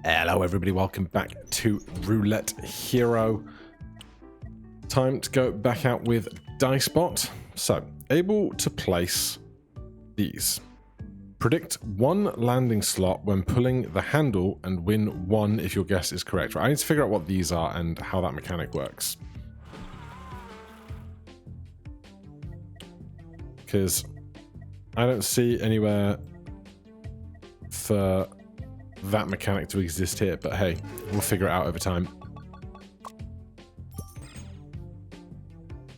Hello everybody, welcome back to Roulette Hero. Time to go back out with Dicebot. So, able to place these. Predict one landing slot when pulling the handle and win one if your guess is correct. Right, I need to figure out what these are and how that mechanic works. Because I don't see anywhere for that mechanic to exist here, but hey, we'll figure it out over time.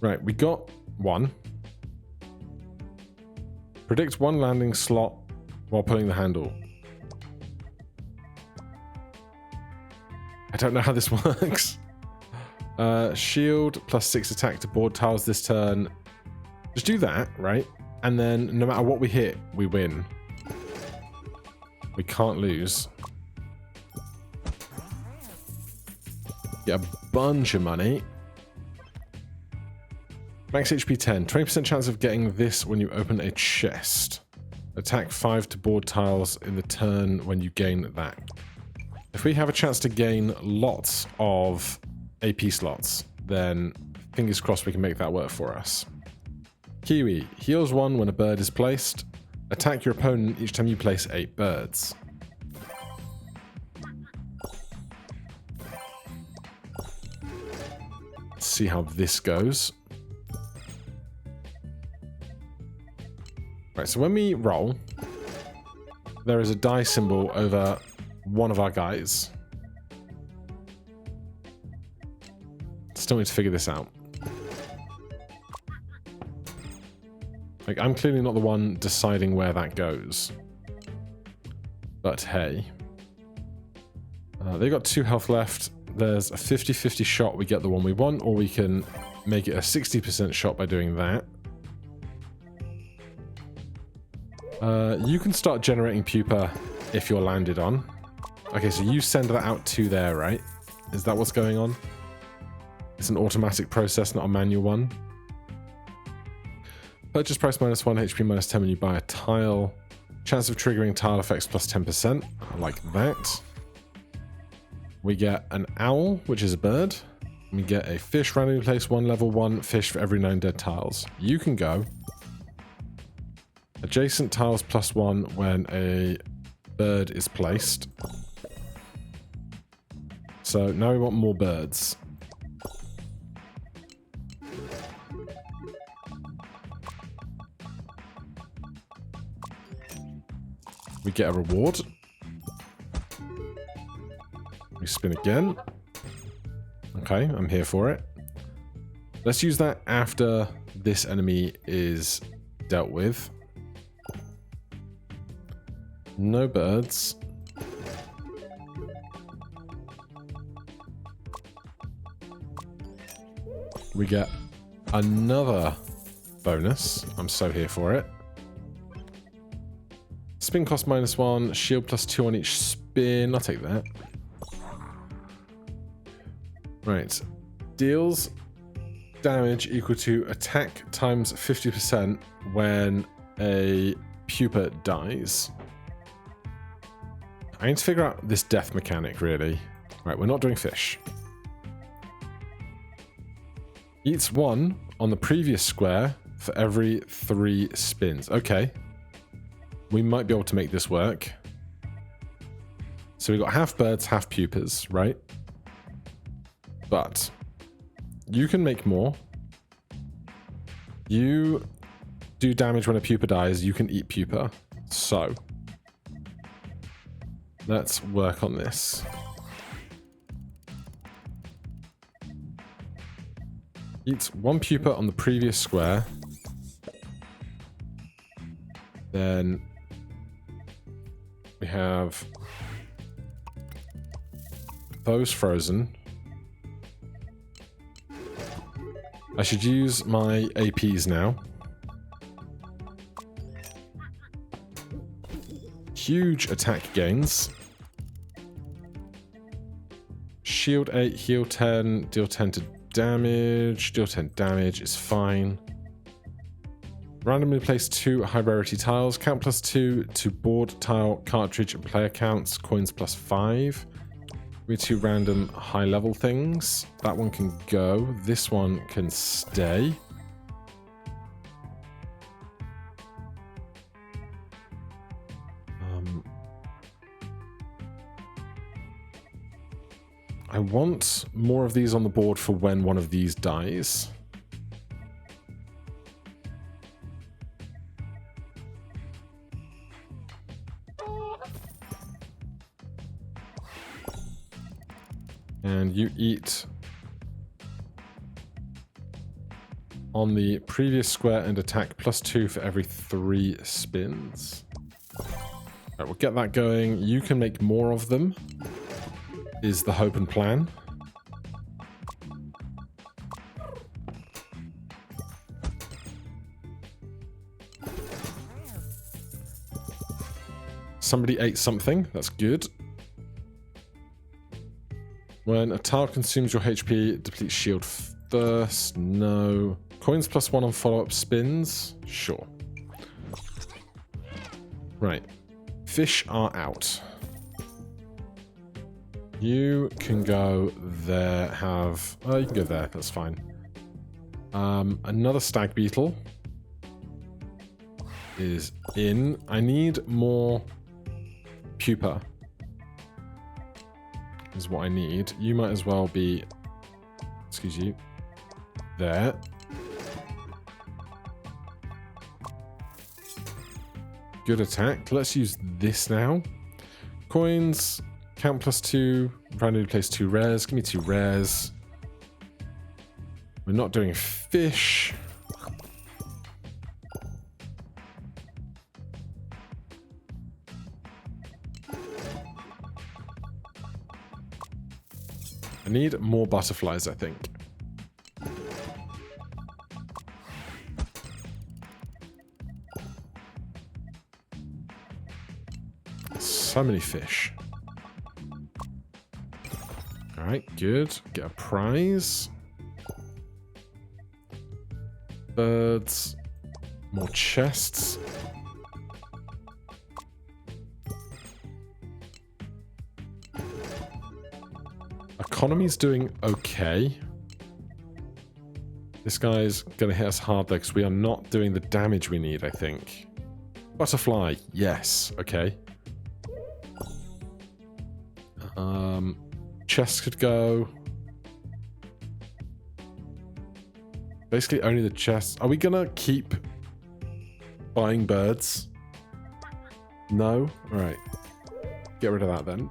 Right, we got one. Predict one landing slot while pulling the handle. I don't know how this works. Shield plus 6 attack to board tiles this turn. Just do that, right? And then no matter what we hit, we win. We can't lose. Get a bunch of money. Max HP 10. 20% chance of getting this when you open a chest. Attack 5 to board tiles in the turn when you gain that. If we have a chance to gain lots of AP slots, then fingers crossed we can make that work for us. Kiwi. Heals 1 when a bird is placed. Attack your opponent each time you place 8 birds. Let's see how this goes. Right, so when we roll, there is a die symbol over one of our guys. Still need to figure this out. Like, I'm clearly not the one deciding where that goes. But hey. They've got 2 health left. There's a 50-50 shot we get the one we want, or we can make it a 60% shot by doing that. You can start generating pupa if you're landed on. Okay, so you send that out to there, right? Is that what's going on? It's an automatic process, not a manual one. Purchase price -1, HP -10 when you buy a tile. Chance of triggering tile effects plus 10%. I like that. We get an owl, which is a bird. We get a fish, randomly place 1 level 1 fish for every 9 dead tiles. You can go. Adjacent tiles +1 when a bird is placed. So now we want more birds. We get a reward. We spin again. Okay, I'm here for it. Let's use that after this enemy is dealt with. No birds. We get another bonus. I'm so here for it. Spin cost -1, shield +2 on each spin. I'll take that. Right. Deals damage equal to attack times 50% when a pupa dies. I need to figure out this death mechanic, really. Right, we're not doing fish. Eats 1 on the previous square for every 3 spins. Okay. We might be able to make this work. So we've got half birds, half pupas, right? But you can make more. You do damage when a pupa dies. You can eat pupa. So let's work on this. Eats 1 pupa on the previous square. Then we have those frozen. I should use my APs now. Huge attack gains. Shield 8, heal 10, deal 10 to damage. Deal 10 damage is fine. Randomly place 2 high rarity tiles. Count +2 to board tile, cartridge, and player counts. Coins +5. We two random high-level things. That one can go. This one can stay. I want more of these on the board for when one of these dies. And you eat on the previous square and attack +2 for every 3 spins. Alright, we'll get that going. You can make more of them, is the hope and plan. Somebody ate something. That's good. When a tile consumes your HP, deplete shield first. No. Coins +1 on follow-up spins. Sure. Right. Fish are out. You can go there, have... Oh, you can go there. That's fine. Another stag beetle is in. I need more pupa. Is what I need. You might as well be, excuse you, there. Good attack. Let's use this now. Coins, count +2, randomly place 2 rares. Give me 2 rares. We're not doing fish. I need more butterflies, I think. So many fish. Alright, good. Get a prize. Birds. More chests. Economy's doing okay. This guy's going to hit us hard though, because we are not doing the damage we need, I think. Butterfly, yes, okay. Chest could go. Basically only the chest. Are we going to keep buying birds? No? Alright. Get rid of that then.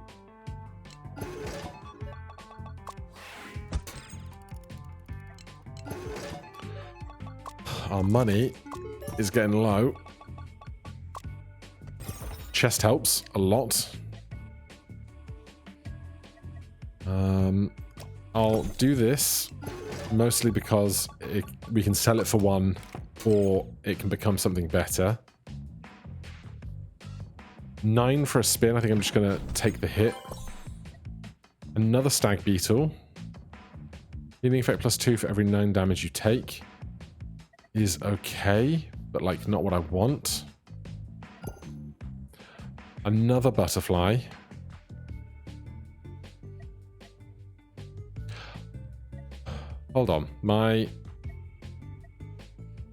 Our money is getting low. Chest helps a lot. I'll do this mostly because we can sell it for 1 or it can become something better. 9 for a spin. I think I'm just going to take the hit. Another stag beetle. Healing effect +2 for every 9 damage you take. Is okay, but like not what I want. Another butterfly. Hold on, my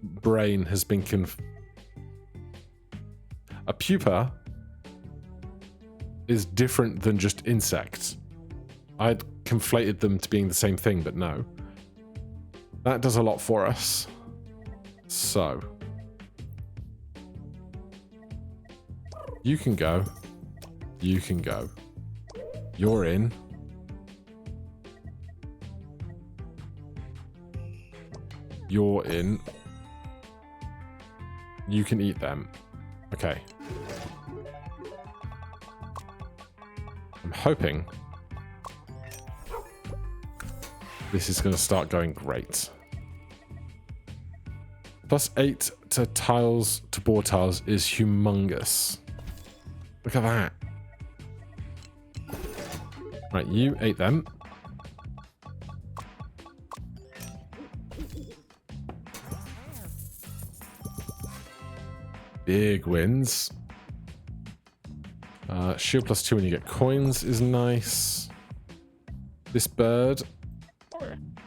brain has been a pupa is different than just insects. I'd conflated them to being the same thing, but no. That does a lot for us. So, you can go. You can go. You're in. You're in. You can eat them. Okay. I'm hoping this is going to start going great. +8 to tiles, to board tiles is humongous. Look at that. Right, you ate them. Big wins. Shield +2 when you get coins is nice. This bird,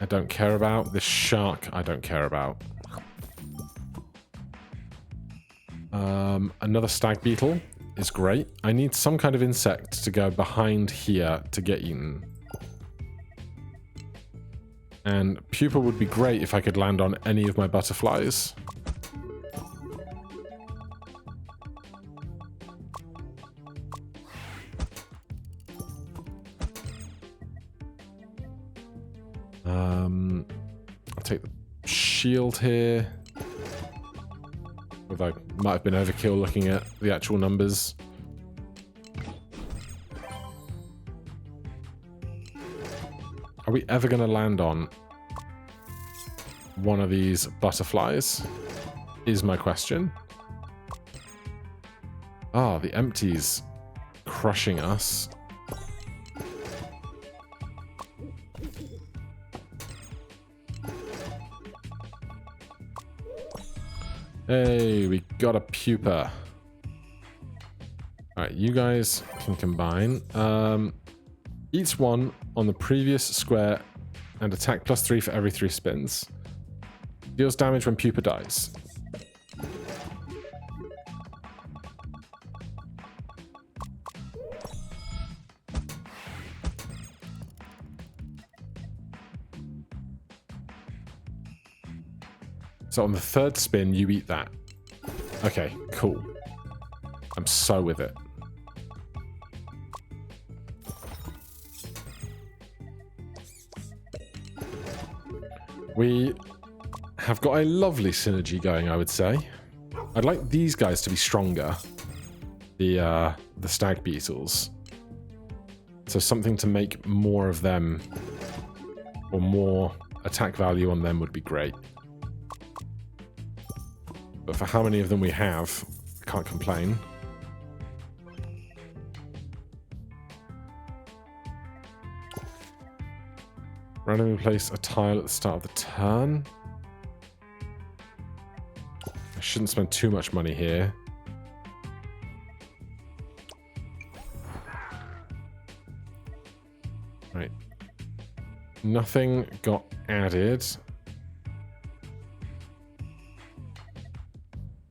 I don't care about. This shark, I don't care about. Another stag beetle is great. I need some kind of insect to go behind here to get eaten. And pupa would be great if I could land on any of my butterflies. I'll take the shield here. Although might have been overkill looking at the actual numbers. Are we ever going to land on one of these butterflies? Is my question. Ah, the empty's crushing us. Hey, we got a pupa. Alright, you guys can combine. Each one on the previous square and attack +3 for every 3 spins. Deals damage when pupa dies. So on the 3rd spin, you eat that. Okay, cool. I'm so with it. We have got a lovely synergy going, I would say. I'd like these guys to be stronger. The stag beetles. So something to make more of them, or more attack value on them would be great. But for how many of them we have, I can't complain. Randomly place a tile at the start of the turn. I shouldn't spend too much money here. Right. Nothing got added.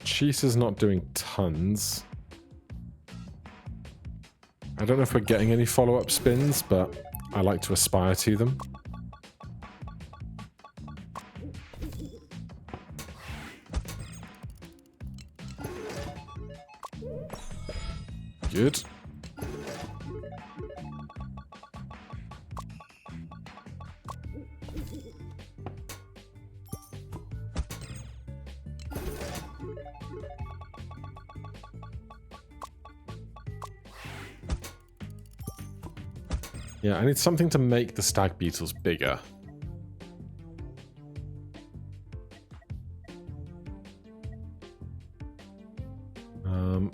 Cheetah's not doing tons. I don't know if we're getting any follow-up spins, but I like to aspire to them. Good. Yeah, I need something to make the stag beetles bigger.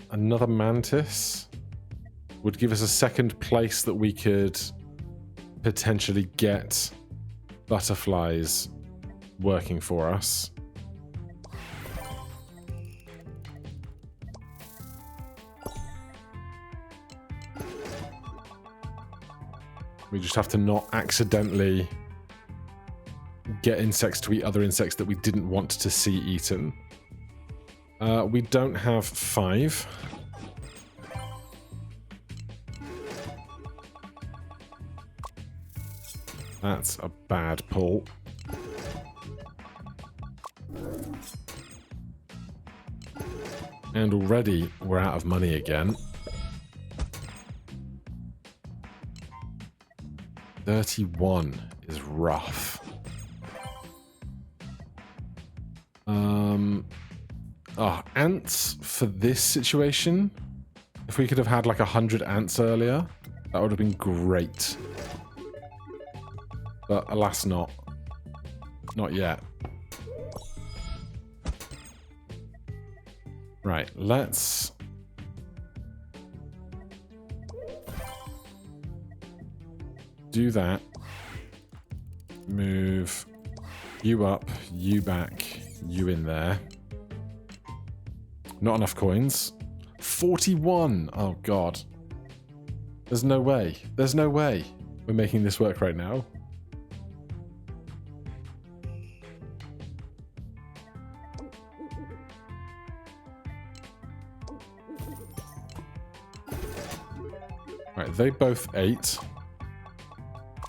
Another mantis would give us a 2nd place that we could potentially get butterflies working for us. We just have to not accidentally get insects to eat other insects that we didn't want to see eaten. We don't have 5. That's a bad pull. And already we're out of money again. 31 is rough. Ants for this situation. If we could have had like 100 ants earlier, that would have been great. But alas not. Not yet. Right, let's... do that. Move you up, you back, you in there. Not enough coins. 41! Oh god. There's no way. There's no way. We're making this work right now. Right, they both ate,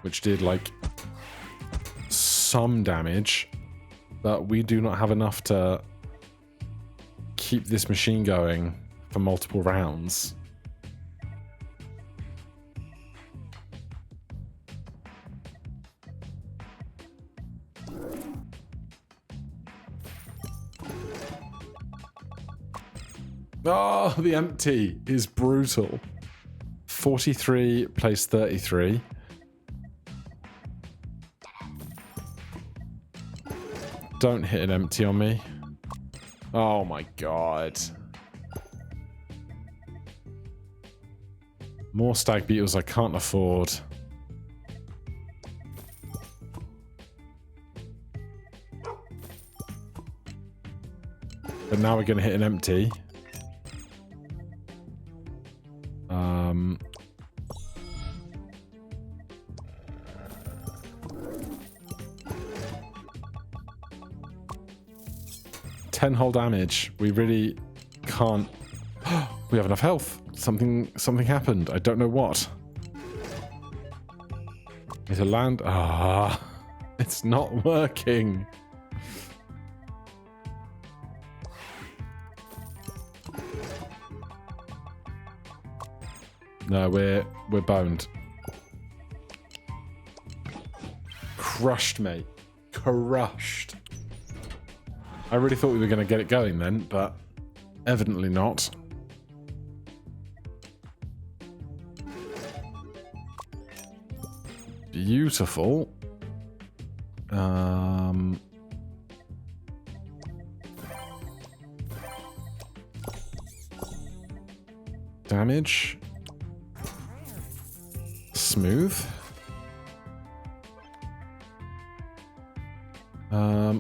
which did like some damage, but we do not have enough to keep this machine going for multiple rounds. Oh, the empty is brutal. 43 plays 33. Don't hit an empty on me. Oh my god. More stag beetles I can't afford. But now we're going to hit an empty. 10 whole damage. We really can't. We have enough health. Something happened. I don't know what. Need to land. Ah, it's not working. No, we're boned. Crushed, mate. Crushed. I really thought we were going to get it going then, but evidently not. Beautiful. Damage. Smooth.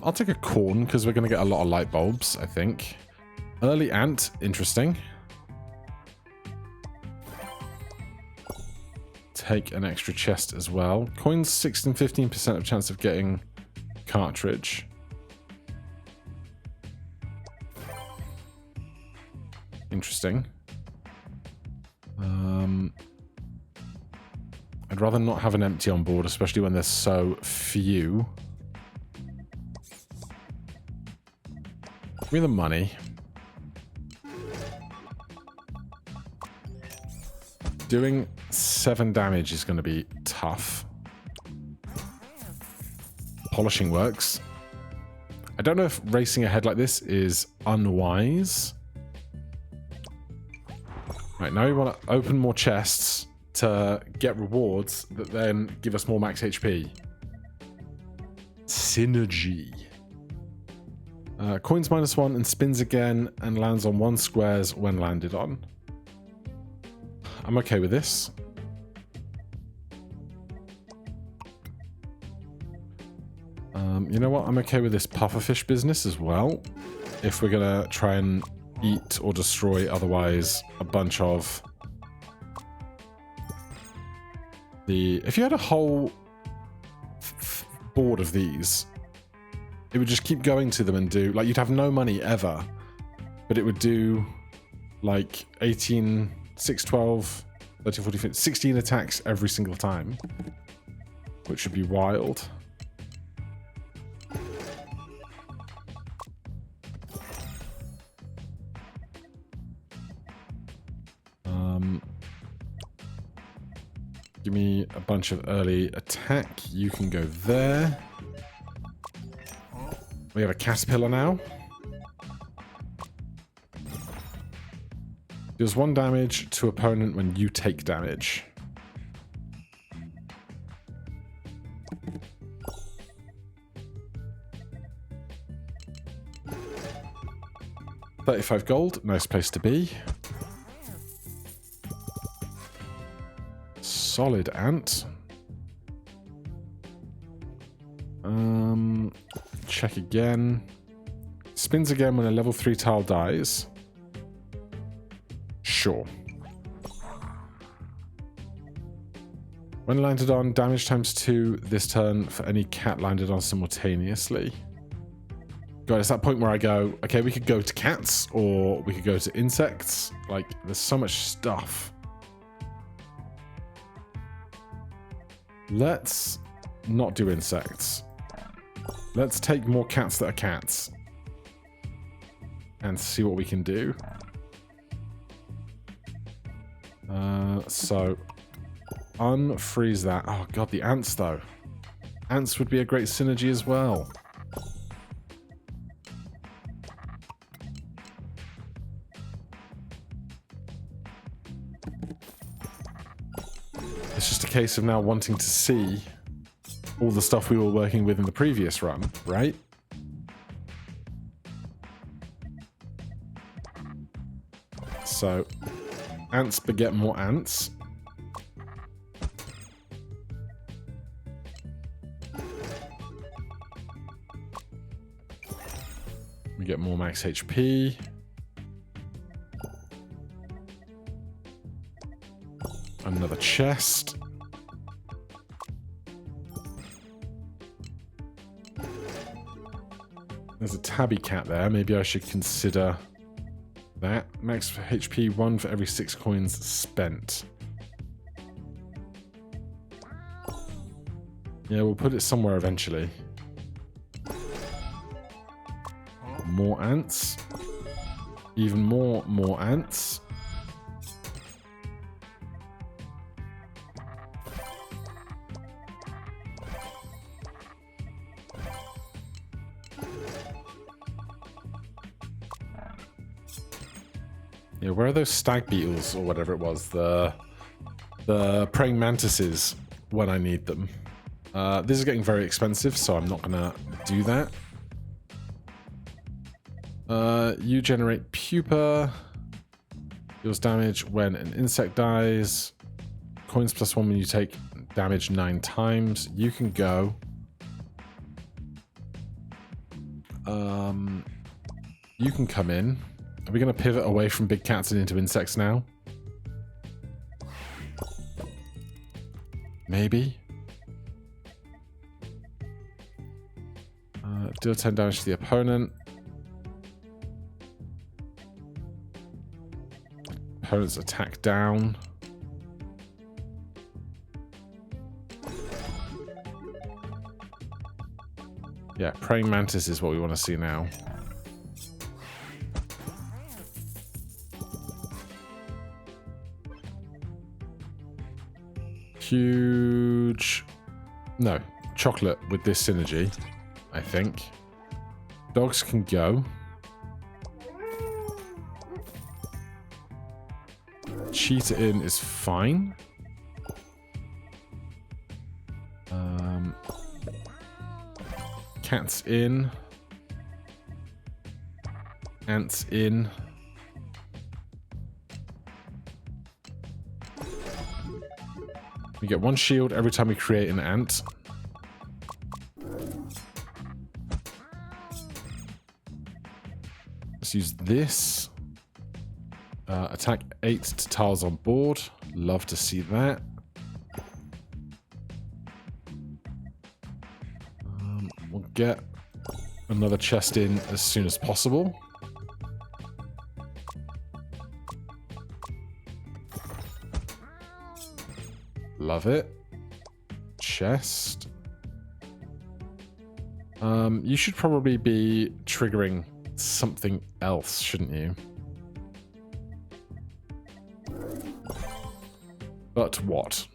I'll take a corn because we're going to get a lot of light bulbs, I think. Early ant, interesting. Take an extra chest as well. Coins 6 and 15% of chance of getting cartridge. Interesting. I'd rather not have an empty on board, especially when there's so few. Give me the money. Doing 7 damage is going to be tough. Polishing works. I don't know if racing ahead like this is unwise. Right, now we want to open more chests to get rewards that then give us more max HP. Synergy. Coins -1 and spins again and lands on 1 squares when landed on. I'm okay with this. You know what? I'm okay with this pufferfish business as well. If we're going to try and eat or destroy otherwise a bunch of the... If you had a whole board of these, it would just keep going to them and do... Like, you'd have no money ever, but it would do like 18, 6, 12, 13, 14, 15, 16 attacks every single time, which would be wild. Give me a bunch of early attack. You can go there. We have a caterpillar now. Deals 1 damage to opponent when you take damage. $35 gold, nice place to be. Solid ant. Check again. Spins again when a level 3 tile dies. Sure. When landed on, damage ×2 this turn for any cat landed on simultaneously. God, it's that point where I go, okay, we could go to cats or we could go to insects. Like, there's so much stuff. Let's not do insects. Let's take more cats that are cats. And see what we can do. So, unfreeze that. Oh god, the ants though. Ants would be a great synergy as well. It's just a case of now wanting to see all the stuff we were working with in the previous run, right? So, ants beget more ants. We get more max HP. Another chest. There's a tabby cat there. Maybe I should consider that. Max HP 1 for every 6 coins spent. Yeah, we'll put it somewhere eventually. More ants. Even more ants. Yeah, where are those stag beetles or whatever it was? The praying mantises when I need them. This is getting very expensive, so I'm not gonna do that. You generate pupa. Deals damage when an insect dies. Coins +1 when you take damage 9 times. You can go. You can come in. Are we going to pivot away from big cats and into insects now? Maybe. Deal 10 damage to the opponent. Opponent's attack down. Yeah, praying mantis is what we want to see now. Huge... No, chocolate with this synergy, I think. Dogs can go. Cheetah in is fine. Cats in. Ants in. We get 1 shield every time we create an ant. Let's use this. Attack 8 to tiles on board. Love to see that. We'll get another chest in as soon as possible. Love it. Chest. You should probably be triggering something else, shouldn't you? But what?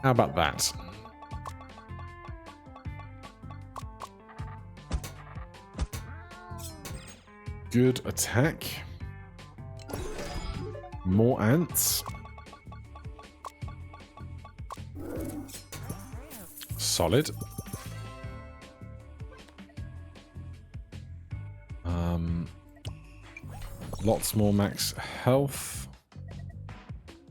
How about that? Good attack. More ants. Solid. Lots more max health.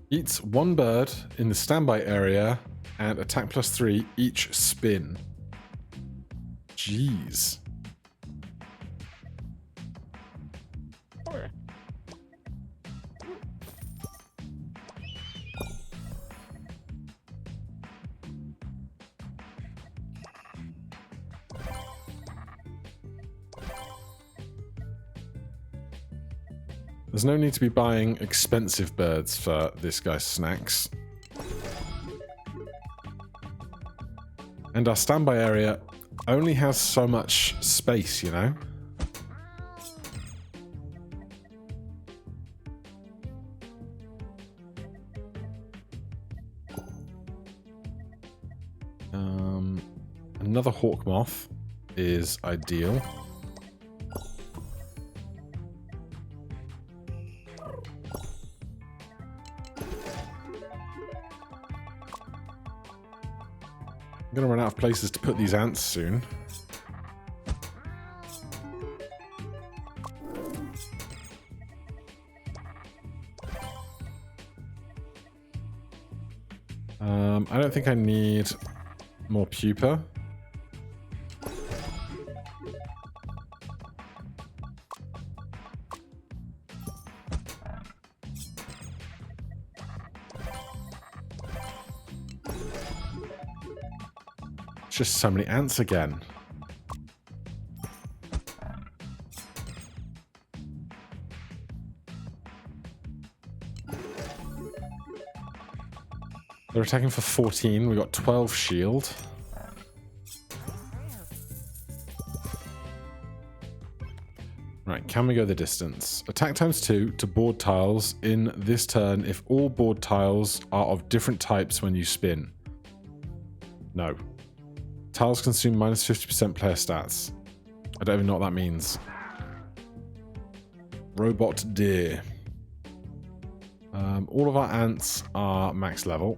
Eats 1 bird in the standby area and attack +3 each spin. Jeez. There's no need to be buying expensive birds for this guy's snacks. And our standby area only has so much space, you know? Another hawk moth is ideal. I'm gonna run out of places to put these ants soon. I don't think I need more pupa. Just so many ants again. They're attacking for 14. We got 12 shield. Right, can we go the distance? Attack times 2 to board tiles in this turn if all board tiles are of different types when you spin. No. Tiles consume minus 50% player stats. I don't even know what that means. Robot deer. All of our ants are max level.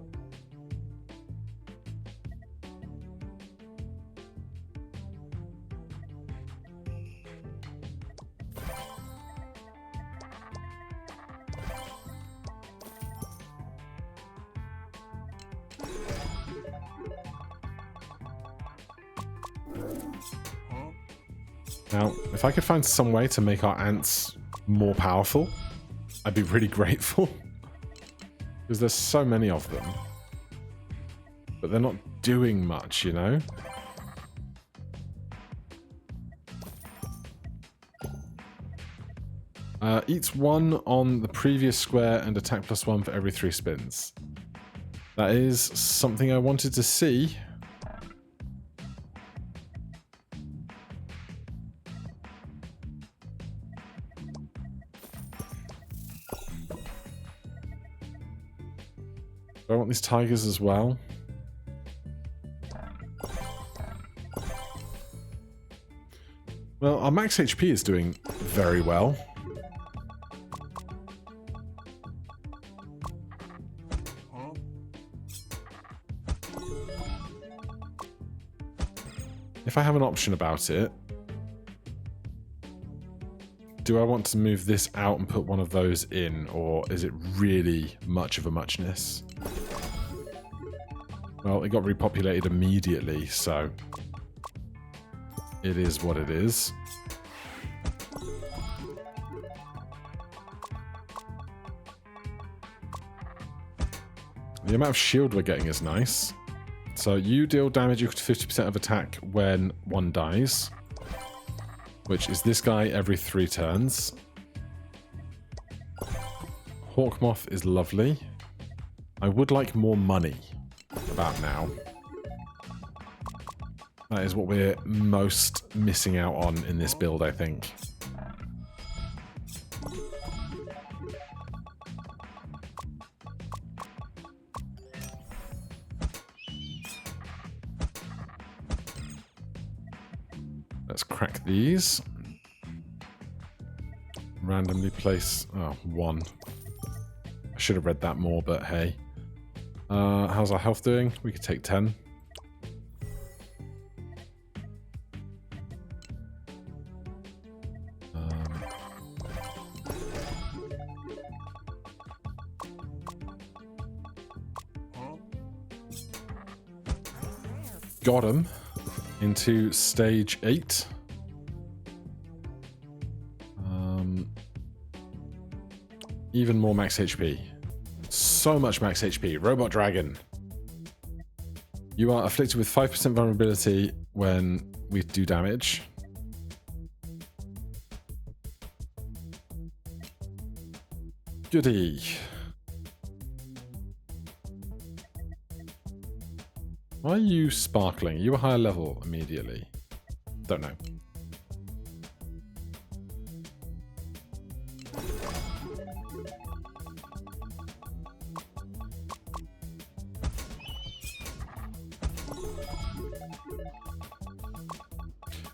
Now, if I could find some way to make our ants more powerful, I'd be really grateful. Because there's so many of them. But they're not doing much, you know? Eats 1 on the previous square and attack +1 for every 3 spins. That is something I wanted to see. Do I want these tigers as well? Well, our max HP is doing very well. If I have an option about it, do I want to move this out and put one of those in, or is it really much of a muchness? Well, it got repopulated immediately, so it is what it is. The amount of shield we're getting is nice. So you deal damage equal to 50% of attack when one dies, which is this guy every 3 turns. Hawk Moth is lovely. I would like more money about now. That is what we're most missing out on in this build, I think. Let's crack these. Randomly place... oh, 1. I should have read that more, but hey. How's our health doing? We could take 10. Got him. into stage 8. Even more max HP. So much max HP. Robot Dragon. You are afflicted with 5% vulnerability when we do damage. Goody. Why are you sparkling? You were higher level immediately. Don't know.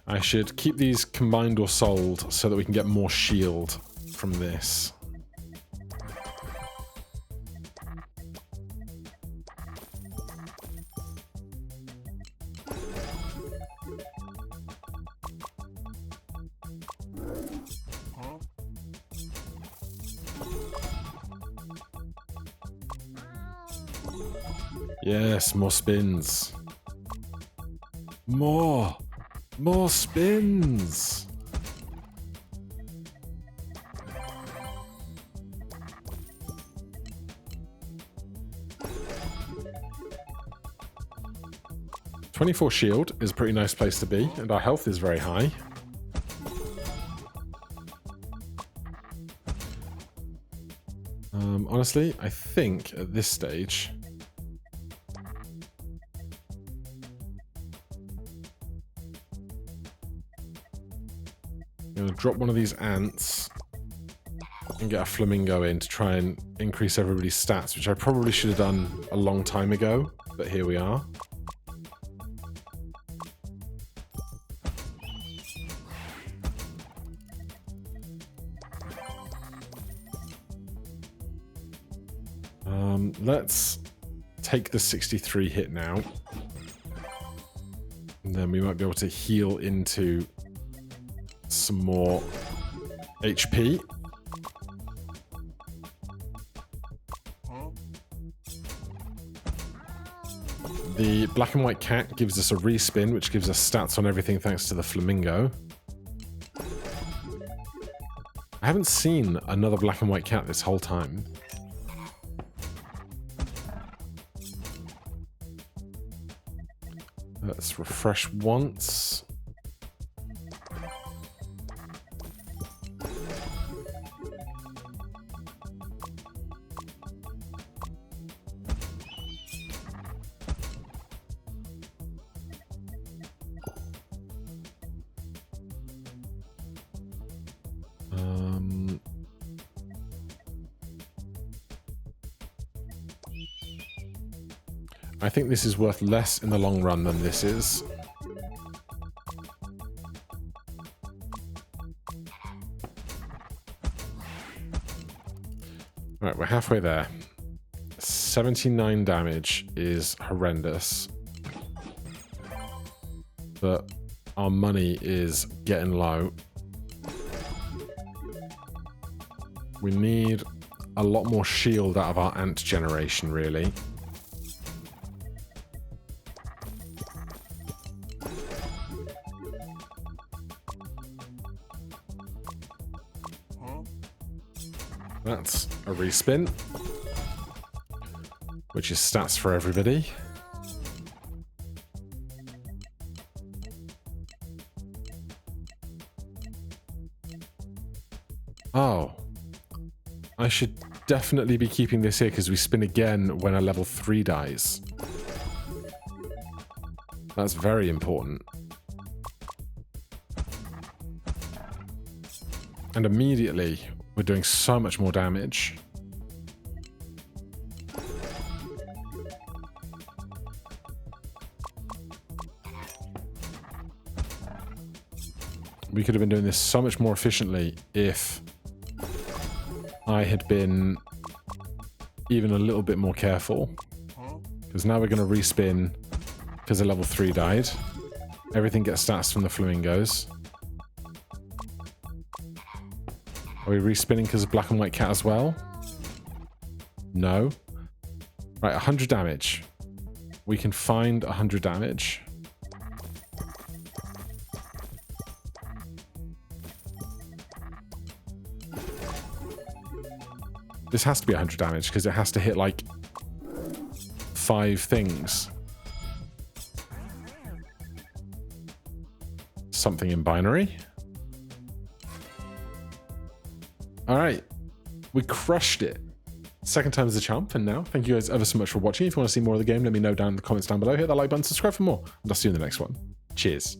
I should keep these combined or sold so that we can get more shield from this. Yes, more spins. More spins. "24 shield is a pretty nice place to be, and our health is very high. Honestly, I think at this stage I'm going to drop one of these ants and get a flamingo in to try and increase everybody's stats, which I probably should have done a long time ago, but here we are. Let's take the 63 hit now. And then we might be able to heal into some more HP. The black and white cat gives us a respin, which gives us stats on everything thanks to the flamingo. I haven't seen another black and white cat this whole time. Let's refresh once. I think this is worth less in the long run than this is. Right, we're halfway there. 79 damage is horrendous. But our money is getting low. We need a lot more shield out of our ant generation, really. That's a respin, which is stats for everybody. Oh, I should definitely be keeping this here because we spin again when a level 3 dies. That's very important. And immediately, we're doing so much more damage. We could have been doing this so much more efficiently if I had been even a little bit more careful. Because now we're going to respin because a level 3 died. Everything gets stats from the flamingos. Are we respinning because of black and white cat as well? No. Right, 100 damage. We can find 100 damage. This has to be 100 damage because it has to hit like 5 things. Something in binary. All right, we crushed it. Second time's the charm for now. Thank you guys ever so much for watching. If you want to see more of the game, let me know down in the comments down below. Hit that like button, subscribe for more, and I'll see you in the next one. Cheers.